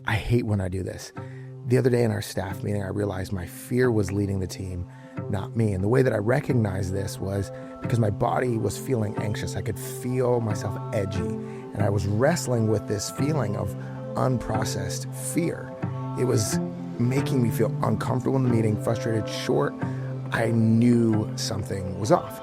I hate when I do this. The other day in our staff meeting, I realized my fear was leading the team, not me. And the way that I recognized this was because my body was feeling anxious. I could feel myself edgy. And I was wrestling with this feeling of unprocessed fear. It was making me feel uncomfortable in the meeting, frustrated, short. I knew something was off.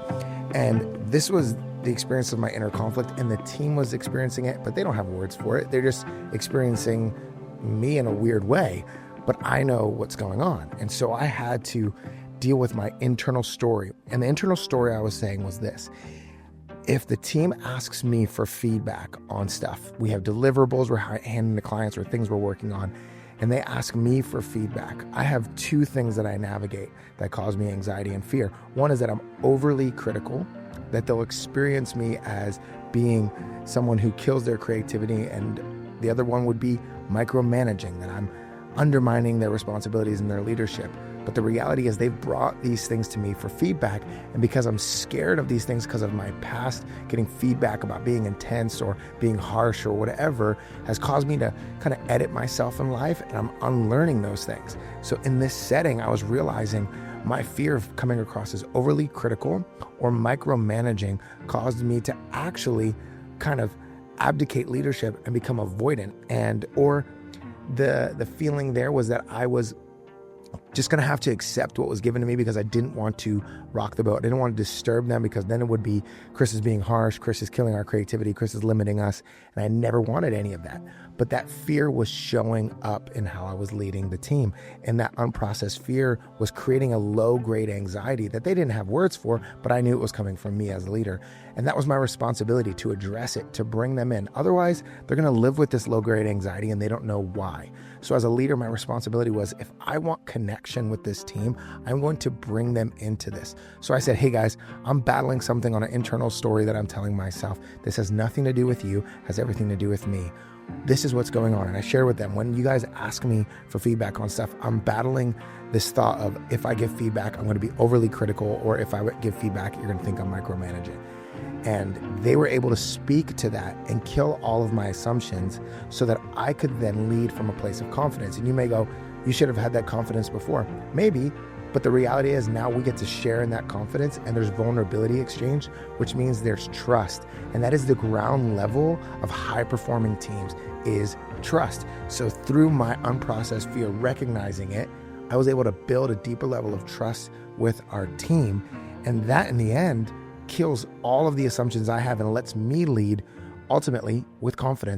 And this was the experience of my inner conflict, and the team was experiencing it, but they don't have words for it. They're just experiencing me in a weird way, but I know what's going on. And so I had to deal with my internal story. And the internal story I was saying was this: if the team asks me for feedback on stuff, we have deliverables we're handing to clients or things we're working on, and they ask me for feedback, I have two things that I navigate that cause me anxiety and fear. One is that I'm overly critical, that they'll experience me as being someone who kills their creativity, and the other one would be micromanaging, that I'm undermining their responsibilities and their leadership. But the reality is they've brought these things to me for feedback, and because I'm scared of these things because of my past getting feedback about being intense or being harsh or whatever, has caused me to kind of edit myself in life, and I'm unlearning those things. So in this setting, I was realizing my fear of coming across as overly critical or micromanaging caused me to actually kind of abdicate leadership and become avoidant. And or the feeling there was that I was just going to have to accept what was given to me because I didn't want to rock the boat. I didn't want to disturb them because then it would be Chris is being harsh, Chris is killing our creativity, Chris is limiting us, and I never wanted any of that. But that fear was showing up in how I was leading the team, and that unprocessed fear was creating a low-grade anxiety that they didn't have words for, but I knew it was coming from me as a leader. And that was my responsibility, to address it, to bring them in. Otherwise, they're going to live with this low-grade anxiety and they don't know why. So as a leader, my responsibility was, if I want connection with this team, I'm going to bring them into this. So I said, hey guys, I'm battling something on an internal story that I'm telling myself. This has nothing to do with you, has everything to do with me. This is what's going on. And I share with them, when you guys ask me for feedback on stuff, I'm battling this thought of, if I give feedback, I'm going to be overly critical, or if I give feedback, you're going to think I'm micromanaging. And they were able to speak to that and kill all of my assumptions so that I could then lead from a place of confidence. And you may go, you should have had that confidence before. Maybe, but the reality is now we get to share in that confidence, and there's vulnerability exchange, which means there's trust. And that is the ground level of high-performing teams, is trust. So through my unprocessed fear, recognizing it, I was able to build a deeper level of trust with our team. And that in the end kills all of the assumptions I have and lets me lead ultimately with confidence